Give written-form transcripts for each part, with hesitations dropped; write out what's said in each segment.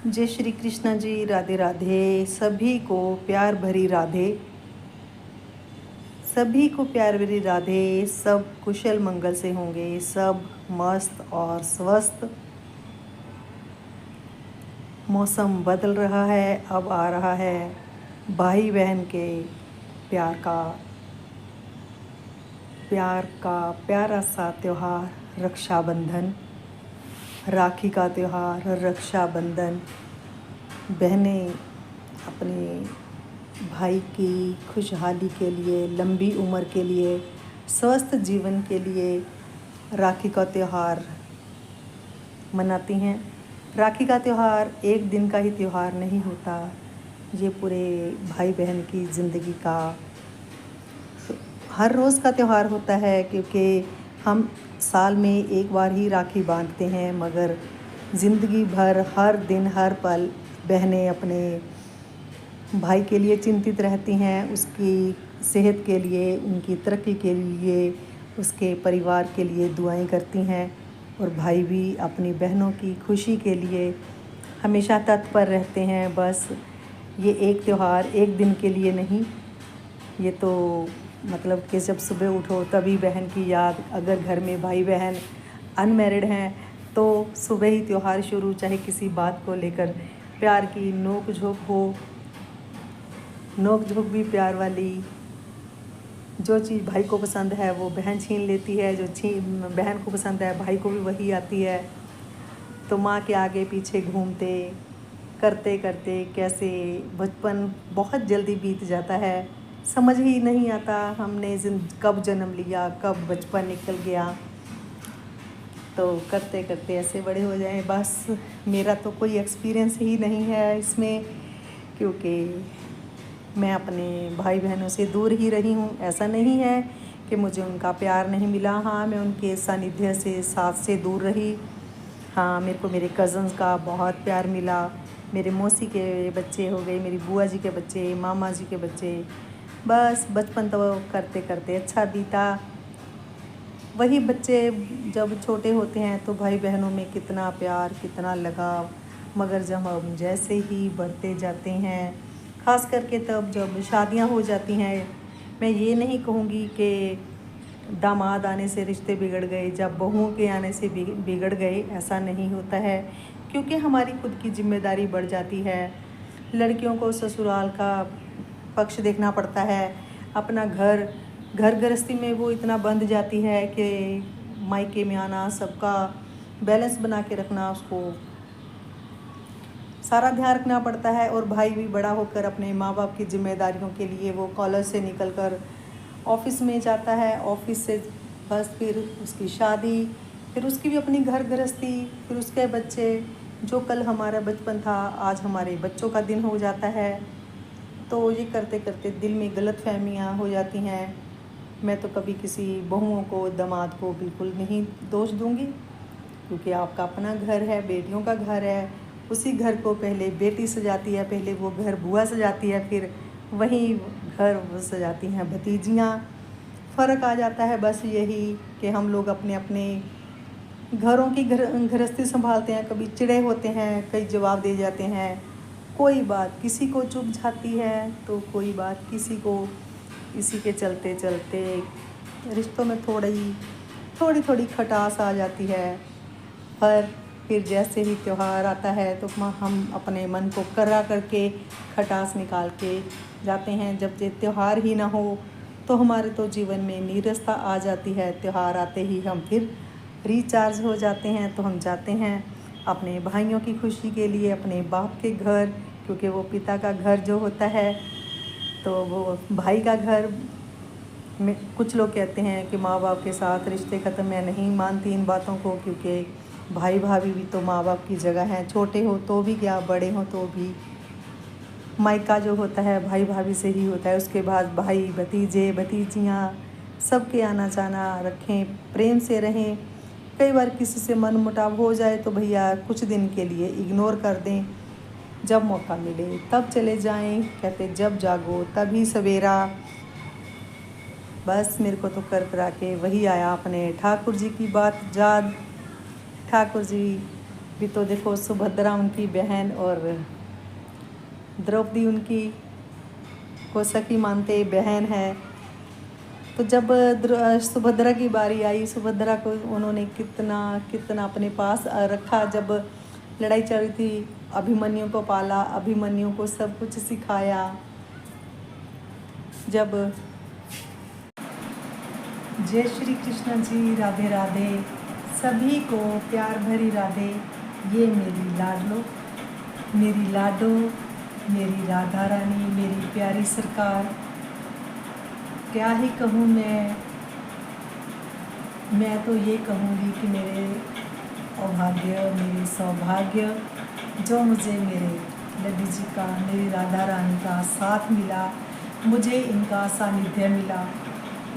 जय श्री कृष्ण जी। राधे राधे। सभी को प्यार भरी राधे। सभी को प्यार भरी राधे। सब कुशल मंगल से होंगे, सब मस्त और स्वस्थ। मौसम बदल रहा है, अब आ रहा है भाई बहन के प्यार का प्यारा सा त्योहार रक्षाबंधन। राखी का त्योहार, रक्षाबंधन। बहनें अपने भाई की खुशहाली के लिए, लंबी उम्र के लिए, स्वस्थ जीवन के लिए राखी का त्यौहार मनाती हैं। राखी का त्यौहार एक दिन का ही त्यौहार नहीं होता, ये पूरे भाई बहन की ज़िंदगी का हर रोज़ का त्यौहार होता है, क्योंकि हम साल में एक बार ही राखी बांधते हैं, मगर ज़िंदगी भर हर दिन हर पल बहनें अपने भाई के लिए चिंतित रहती हैं, उसकी सेहत के लिए, उनकी तरक्की के लिए, उसके परिवार के लिए दुआएं करती हैं। और भाई भी अपनी बहनों की खुशी के लिए हमेशा तत्पर रहते हैं। बस ये एक त्यौहार एक दिन के लिए नहीं, ये तो मतलब कि जब सुबह उठो तभी बहन की याद। अगर घर में भाई बहन अनमैरिड हैं तो सुबह ही त्यौहार शुरू, चाहे किसी बात को लेकर प्यार की नोक झोंक हो, नोक झोंक भी प्यार वाली। जो चीज़ भाई को पसंद है वो बहन छीन लेती है, जो बहन को पसंद है भाई को भी वही आती है। तो माँ के आगे पीछे घूमते करते करते कैसे बचपन बहुत जल्दी बीत जाता है, समझ ही नहीं आता हमने कब जन्म लिया, कब बचपन निकल गया। तो करते करते ऐसे बड़े हो जाएं। बस मेरा तो कोई एक्सपीरियंस ही नहीं है इसमें, क्योंकि मैं अपने भाई बहनों से दूर ही रही हूँ। ऐसा नहीं है कि मुझे उनका प्यार नहीं मिला, हाँ मैं उनके सानिध्य से, साथ से दूर रही। हाँ, मेरे को मेरे कज़न्स का बहुत प्यार मिला। मेरे मौसी के बच्चे हो गए, मेरी बुआ जी के बच्चे, मामा जी के बच्चे। बस बचपन तो करते करते अच्छा बीता। वही बच्चे जब छोटे होते हैं तो भाई बहनों में कितना प्यार, कितना लगाव, मगर जब हम जैसे ही बढ़ते जाते हैं, ख़ास करके तब जब शादियां हो जाती हैं, मैं ये नहीं कहूँगी कि दामाद आने से रिश्ते बिगड़ गए, जब बहुओं के आने से बिगड़ गए, ऐसा नहीं होता है। क्योंकि हमारी खुद की जिम्मेदारी बढ़ जाती है। लड़कियों को ससुराल का पक्ष देखना पड़ता है, अपना घर गृहस्थी में वो इतना बंध जाती है कि मायके में आना, सबका बैलेंस बना के रखना, उसको सारा ध्यान रखना पड़ता है। और भाई भी बड़ा होकर अपने माँ बाप की जिम्मेदारियों के लिए वो कॉलेज से निकलकर ऑफिस में जाता है, ऑफिस से बस फिर उसकी शादी, फिर उसकी भी अपनी घर गृहस्थी, फिर उसके बच्चे। जो कल हमारा बचपन था आज हमारे बच्चों का दिन हो जाता है। तो ये करते करते दिल में गलतफहमियाँ हो जाती हैं। मैं तो कभी किसी बहुओं को, दामाद को बिल्कुल नहीं दोष दूंगी, क्योंकि आपका अपना घर है, बेटियों का घर है। उसी घर को पहले बेटी सजाती है, पहले वो घर बुआ सजाती है, फिर वही घर वो सजाती हैं भतीजियाँ। फ़र्क आ जाता है बस यही कि हम लोग अपने अपने घरों की गृहस्थी संभालते हैं, कभी चिड़े होते हैं, कई जवाब दे जाते हैं। कोई बात किसी को चुभ जाती है तो कोई बात किसी को, इसी के चलते चलते रिश्तों में थोड़ी थोड़ी खटास आ जाती है। पर फिर जैसे ही त्यौहार आता है तो हम अपने मन को कर्रा करके खटास निकाल के जाते हैं। जब ये त्यौहार ही ना हो तो हमारे तो जीवन में नीरसता आ जाती है। त्यौहार आते ही हम फिर रिचार्ज हो जाते हैं, तो हम जाते हैं अपने भाइयों की खुशी के लिए अपने बाप के घर, क्योंकि वो पिता का घर जो होता है तो वो भाई का घर में। कुछ लोग कहते हैं कि माँ बाप के साथ रिश्ते ख़त्म, मैं नहीं मानती इन बातों को, क्योंकि भाई भाभी भी तो माँ बाप की जगह हैं। छोटे हो तो भी क्या, बड़े हो तो भी मायका जो होता है भाई भाभी से ही होता है। उसके बाद भाई भतीजे भतीजियाँ सबके आना जाना रखें, प्रेम से रहें। कई बार किसी से मन मुटाव हो जाए तो भैया कुछ दिन के लिए इग्नोर कर दें, जब मौका मिले तब चले जाएं। कहते जब जागो तभी सवेरा। बस मेरे को तो कर के वही आया अपने ठाकुर जी की बात याद। ठाकुर जी भी तो देखो सुभद्रा उनकी बहन और द्रौपदी उनकी को सखी मानते बहन है। तो जब सुभद्रा की बारी आई, सुभद्रा को उन्होंने कितना कितना अपने पास रखा। जब लड़ाई चल रही थी, अभिमन्यु को पाला, अभिमन्यु को सब कुछ सिखाया। जब जय श्री कृष्ण जी, राधे राधे, सभी को प्यार भरी राधे। ये मेरी लाडलो, मेरी लाडो, मेरी राधा रानी, मेरी प्यारी सरकार, क्या ही कहूँ मैं तो ये कहूँगी कि मेरे अभाग्य, मेरे सौभाग्य, जो मुझे मेरे लड्डू जी का, मेरी राधा रानी का साथ मिला, मुझे इनका सानिध्य मिला।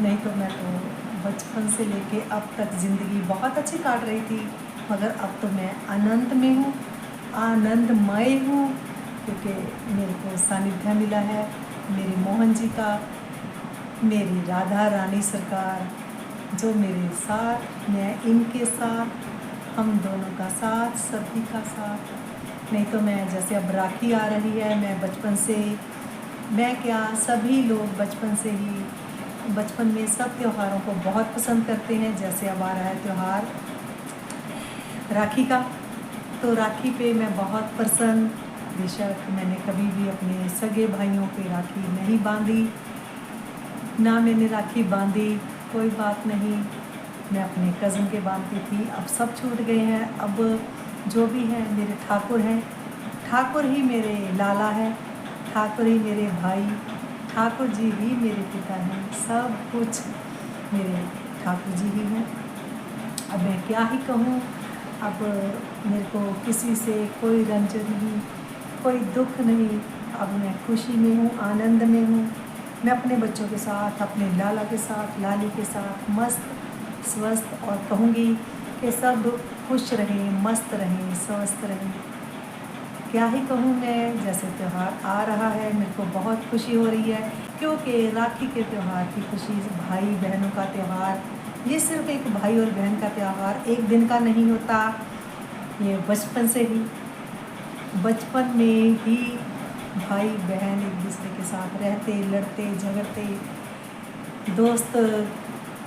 नहीं तो मैं तो बचपन से लेके अब तक ज़िंदगी बहुत अच्छी काट रही थी, मगर अब तो मैं आनंद में हूँ, आनंदमय हूँ, क्योंकि मेरे को सानिध्य मिला है मेरे मोहन जी का, मेरी राधा रानी सरकार, जो मेरे साथ, मैं इनके साथ, हम दोनों का साथ, सभी का साथ। नहीं तो मैं जैसे अब राखी आ रही है, मैं बचपन से, मैं क्या सभी लोग बचपन से ही, बचपन में सब त्योहारों को बहुत पसंद करते हैं। जैसे अब आ रहा है त्यौहार राखी का, तो राखी पे मैं बहुत प्रसन्न। बेशक मैंने कभी भी अपने सगे भाइयों पे राखी नहीं बांधी, ना मैंने राखी बांधी, कोई बात नहीं, मैं अपने कज़न के बांधती थी। अब सब छूट गए हैं। अब जो भी हैं मेरे ठाकुर हैं, ठाकुर ही मेरे लाला है, ठाकुर ही मेरे भाई, ठाकुर जी ही मेरे पिता हैं, सब कुछ मेरे ठाकुर जी ही हैं। अब मैं क्या ही कहूँ, अब मेरे को किसी से कोई रंज नहीं, कोई दुख नहीं। अब मैं खुशी में हूँ, आनंद में हूँ। मैं अपने बच्चों के साथ, अपने लाला के साथ, लाली के साथ मस्त स्वस्थ, और कहूँगी कि सब खुश रहें, मस्त रहें, स्वस्थ रहें। क्या ही कहूँ मैं, जैसे त्यौहार आ रहा है, मेरे को बहुत खुशी हो रही है, क्योंकि राखी के त्यौहार की खुशी, भाई बहनों का त्यौहार, ये सिर्फ एक भाई और बहन का त्यौहार एक दिन का नहीं होता। ये बचपन से ही, बचपन में ही भाई बहन एक दूसरे के साथ रहते, लड़ते, झगड़ते, दोस्त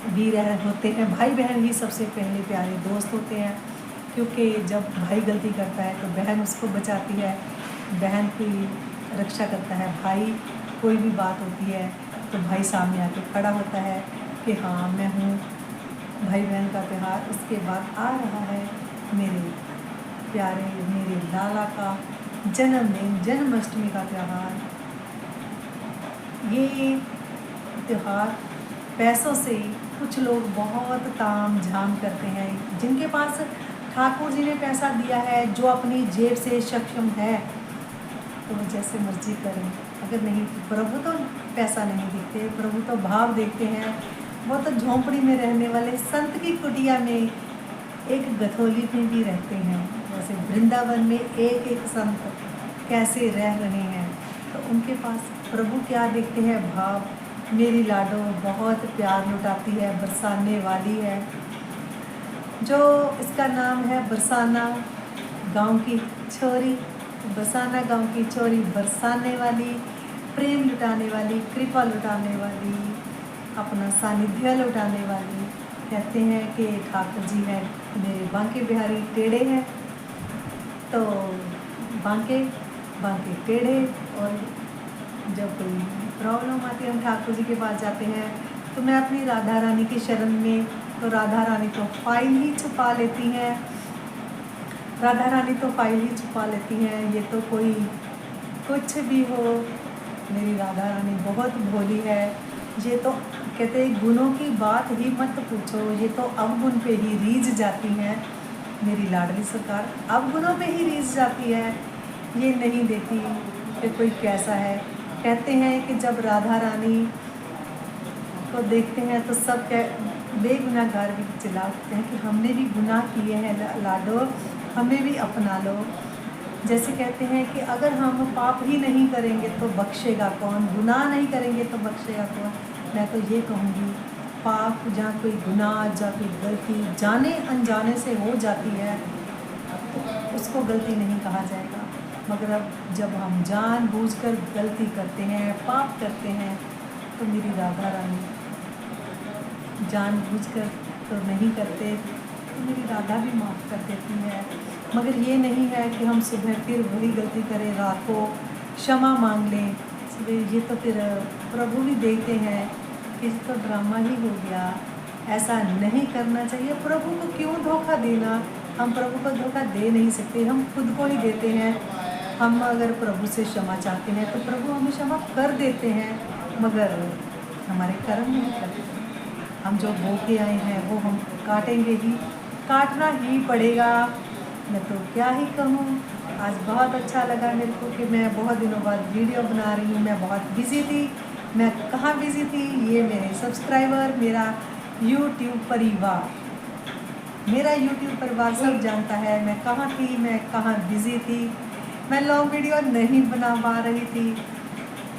भी होते हैं। भाई बहन ही सबसे पहले प्यारे दोस्त होते हैं, क्योंकि जब भाई गलती करता है तो बहन उसको बचाती है, बहन की रक्षा करता है। भाई कोई भी बात होती है तो भाई सामने आके खड़ा होता है कि हाँ मैं हूँ। भाई बहन का त्यौहार, उसके बाद आ रहा है मेरे प्यारे, मेरे लाला का जन्मदिन, जन्माष्टमी का त्यौहार। ये त्यौहार पैसों से कुछ लोग बहुत ताम झाम करते हैं, जिनके पास ठाकुर जी ने पैसा दिया है, जो अपनी जेब से सक्षम है, तो जैसे मर्जी करें। अगर नहीं, प्रभु तो पैसा नहीं देखते, प्रभु तो भाव देखते हैं। वो तो झोंपड़ी में रहने वाले संत की कुटिया में, एक गथोली में भी रहते हैं। जैसे वृंदावन में एक एक संत कैसे रह रहे हैं, तो उनके पास प्रभु क्या देखते हैं, भाव। मेरी लाडो बहुत प्यार लुटाती है, बरसाने वाली है, जो इसका नाम है बरसाना गांव की छोरी, बरसाना गांव की छोरी, बरसाने वाली, प्रेम लुटाने वाली, कृपा लुटाने वाली, अपना सानिध्य लुटाने वाली। कहते हैं कि ठाकुर जी हैं मेरे बांके बिहारी टेढ़े हैं, तो बांके टेढ़े, और जब कोई प्रॉब्लम आती है हम ठाकुर जी के पास जाते हैं, तो मैं अपनी राधा रानी की शरण में, तो राधा रानी तो फाइल ही छुपा लेती हैं, राधा रानी तो फाइल ही छुपा लेती हैं। ये तो कोई कुछ भी हो, मेरी राधा रानी बहुत भोली है। ये तो कहते हैं गुणों की बात ही मत पूछो, ये तो अवगुण पे ही रीझ जाती हैं। मेरी लाडली सरकार अवगुणों पे ही रीझ जाती है, ये नहीं देखती कि कोई कैसा है। कहते हैं कि जब राधा रानी को देखते हैं तो सब बेगुनाहगार भी चिल्ला उठते हैं कि हमने भी गुनाह किए हैं लाडो, हमें भी अपना लो। जैसे कहते हैं कि अगर हम पाप ही नहीं करेंगे तो बख्शेगा कौन, गुनाह नहीं करेंगे तो बख्शेगा कौन। मैं तो ये कहूँगी, पाप जहाँ कोई गुनाह, जहाँ कोई गलती जाने अनजाने से हो जाती है, उसको गलती नहीं कहा जाएगा। मगर अब जब हम जानबूझकर गलती करते हैं, पाप करते हैं, तो मेरी राधा रानी जानबूझकर तो नहीं करते, तो मेरी राधा भी माफ़ कर देती है। मगर ये नहीं है कि हम सुबह फिर वही गलती करें, रात को क्षमा मांग लें। सुबह ये तो फिर प्रभु भी देखते हैं कि तो ड्रामा ही हो गया। ऐसा नहीं करना चाहिए। प्रभु को क्यों धोखा देना? हम प्रभु को धोखा दे नहीं सकते, हम खुद को ही देते हैं। हम अगर प्रभु से क्षमा चाहते हैं तो प्रभु हमें क्षमा कर देते हैं, मगर हमारे कर्म नहीं करते। हम जो बो के आए हैं वो हम काटेंगे ही, काटना ही पड़ेगा। मैं तो क्या ही कहूँ। आज बहुत अच्छा लगा मेरे को कि मैं बहुत दिनों बाद वीडियो बना रही हूँ। मैं बहुत बिज़ी थी। मैं कहाँ बिज़ी थी? ये मेरे सब्सक्राइबर, मेरा यूट्यूब परिवार, मेरा यूट्यूब परिवार सब जानता है मैं कहाँ थी, मैं कहाँ बिज़ी थी। मैं लॉन्ग वीडियो नहीं बना पा रही थी,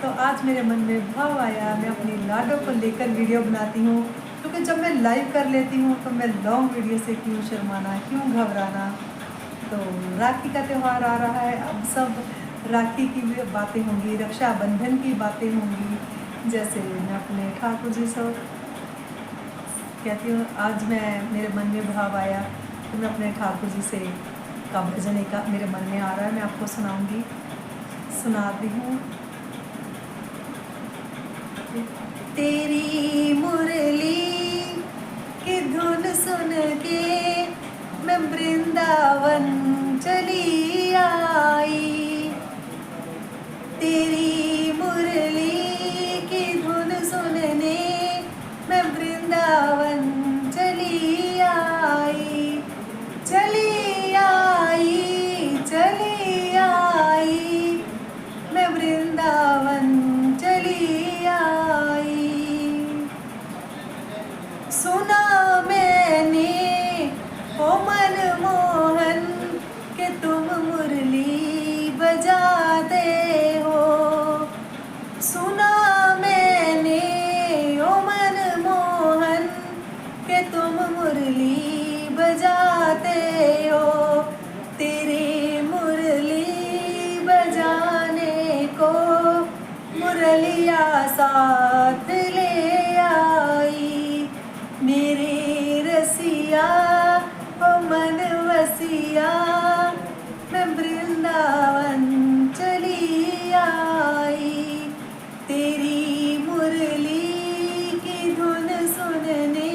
तो आज मेरे मन में भाव आया, मैं अपनी लाडो को लेकर वीडियो बनाती हूँ। क्योंकि जब मैं लाइव कर लेती हूँ तो मैं लॉन्ग वीडियो से क्यों शर्माना, क्यों घबराना। तो राखी का त्यौहार आ रहा है, अब सब राखी की भी बातें होंगी, रक्षाबंधन की बातें होंगी। जैसे मैं अपने ठाकुर जी से कहती हूँ, आज मैं मेरे मन में भाव आया तो मैं अपने ठाकुर जी से का भजन एक मेरे मन में आ रहा है, मैं आपको सुनाऊंगी, सुनाती हूँ। तेरी मुरली की धुन सुन के मैं वृंदावन चली आई। तेरी मुरली की धुन सुनने मैं वृंदावन चली आई, चली आई, चली आई, मैं वृंदावन चली आई। सुना मैंने ओ मनमोहन कि तुम मुरली बजाते हो। सुना मैंने ओ मनमोहन कि तुम मुरली बजाते हो। तेरे मुरली बजाने को मुरलिया साथ ले आई। मेरे रसिया ओ मन वसिया मैं वृंदावन चली आई। तेरी मुरली की धुन सुनने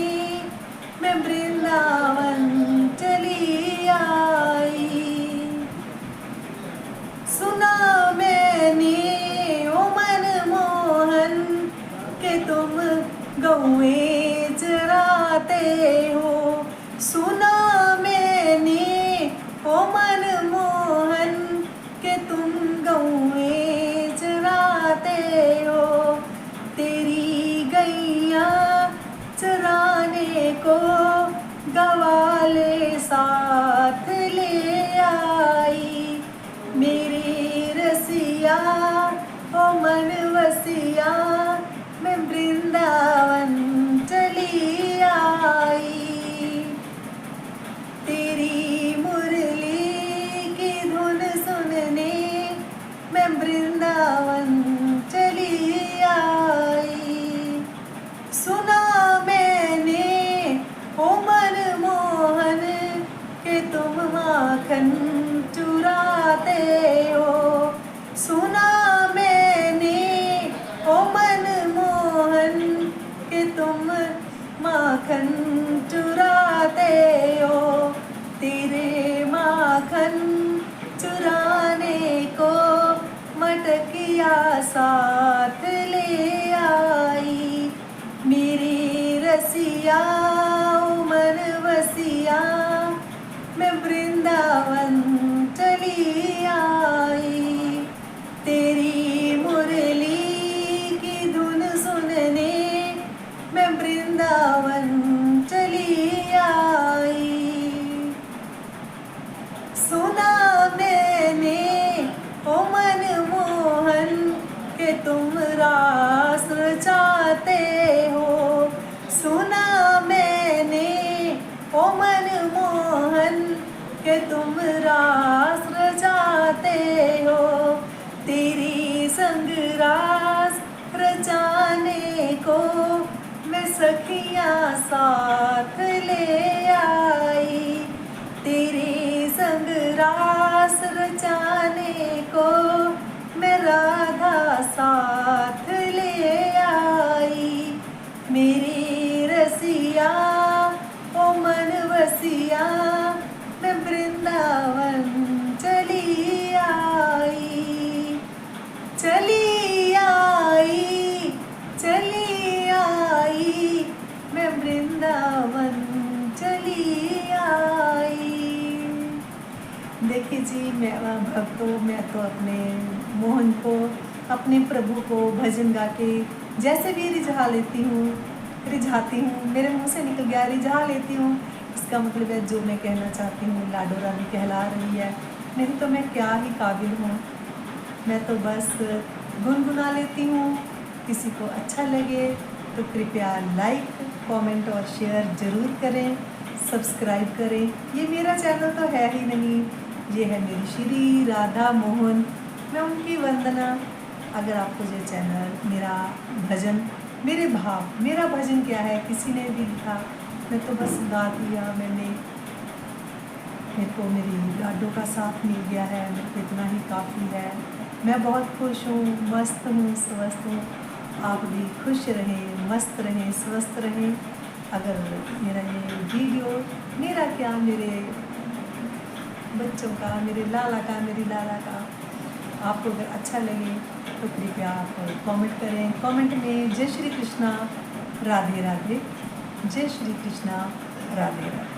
मैं वृंदावन चली आई। सुना मैंने ओ मनमोहन कि तुम गौएं चराते हो। सुना मैंने ओ मनमोहन कि तुम गौएं चराते हो। तेरी गैया चराने को गवाले साथ ले आई। मेरी रसिया ओ मन वसिया मैं वृंदावन चली आई। तेरी मुरली की धुन सुनने मैं वृंदावन चली आई। सुना मैंने ओ मनमोहन कि तुम माखन चुराते हो। सुना मैंने ओ मनमोहन कि तुम माखन चुराते हो। तेरे माखन चुराने को मटकिया साथ ले आई। मेरी रसिया ओ मन वसिया मैं वृंदावन चली आई। तेरी मुरली की धुन सुनने मैं वृंदावन चली आई। सुना मैंने ओ मनमोहन कि सखियाँ साथ ले आई, तेरे संग रास रचाने को मैं राधा साथ ले आई। मेरी रसिया ओ मन बसिया, मैं वृंदावन चली आई, चली आई, चली आई, मैं वृंदावन चली आई। देखिए जी, मैं भक्तों, मैं तो अपने मोहन को, अपने प्रभु को भजन गा के जैसे भी रिझा लेती हूँ, रिझाती हूँ, मेरे मुंह से निकल गया रिझा लेती हूँ। इसका मतलब है जो मैं कहना चाहती हूँ लाडो रानी कहला रही है, नहीं तो मैं क्या ही काबिल हूँ। मैं तो बस गुनगुना लेती हूँ। किसी को अच्छा लगे तो कृपया लाइक, कमेंट और शेयर ज़रूर करें, सब्सक्राइब करें। ये मेरा चैनल तो है ही नहीं, ये है मेरी श्री राधा मोहन, मैं उनकी वंदना। अगर आपको ये चैनल, मेरा भजन, मेरे भाव, मेरा भजन क्या है किसी ने भी लिखा, मैं तो बस गा दिया मैंने, मेरे को मेरी लाडो का साथ मिल गया है, मेरे को इतना ही काफ़ी है। मैं बहुत खुश हूँ, मस्त हूँ, स्वस्थ हूँ। आप भी खुश रहें, मस्त रहें, स्वस्थ रहें। अगर मेरा ये वीडियो, मेरा क्या, मेरे बच्चों का, मेरे लाला का, मेरी लाला का आपको अगर अच्छा लगे तो कृपया आप कमेंट करें। कमेंट में जय श्री कृष्णा, राधे राधे, जय श्री कृष्णा, राधे राधे।